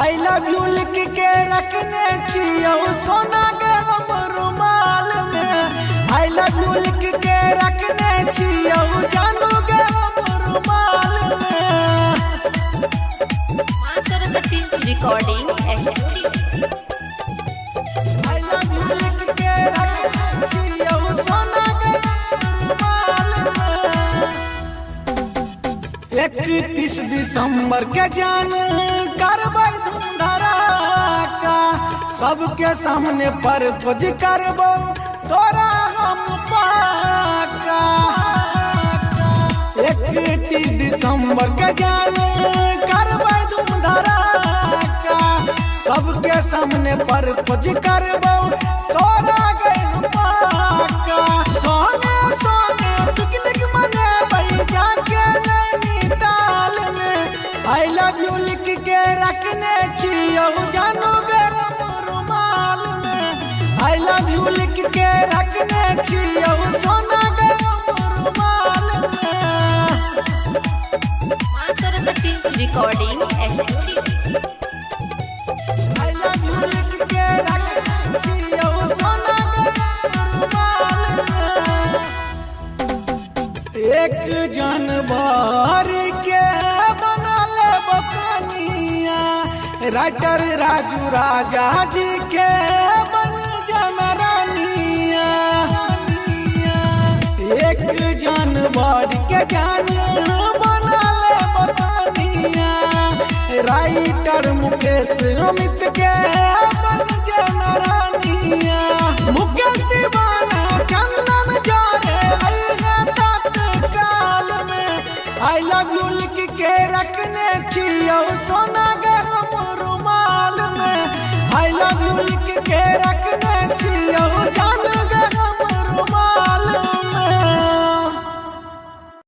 I love you लिख के रखने छियो सोना के हम रुमाल में। आई लव यू लिख के रखने छियो जानू के हम रुमाल में। मां Saraswati recording studio. I love you लिख के रखने छियो सोना के रुमाल में। 31 दिसंबर के जान करबै धूमधड़ाका, सबके सामने पर खोज करबो तोरा हम पाका। 31 दिसंबर के जान करबै धूमधड़ाका, सबके सामने पर खोज करबो तोरा गए पाका। सोने सोने पिकनिक मनेबै जाके नैनीताल में। आई लव यू लिख के रखने छियो जानू गे हम रुमाल में। आई लव यू लिख के रखने छियो सोना गे हम रुमाल में। मां Saraswati recording studio. I love you लिख के रखने छियो सोना गे रुमाल में। 1 जनवरी के राइटर राजू राजा जी के बन जमरानिया। 1 जनवरी के जान बना ले बकनिया। राइटर मुकेश अमित के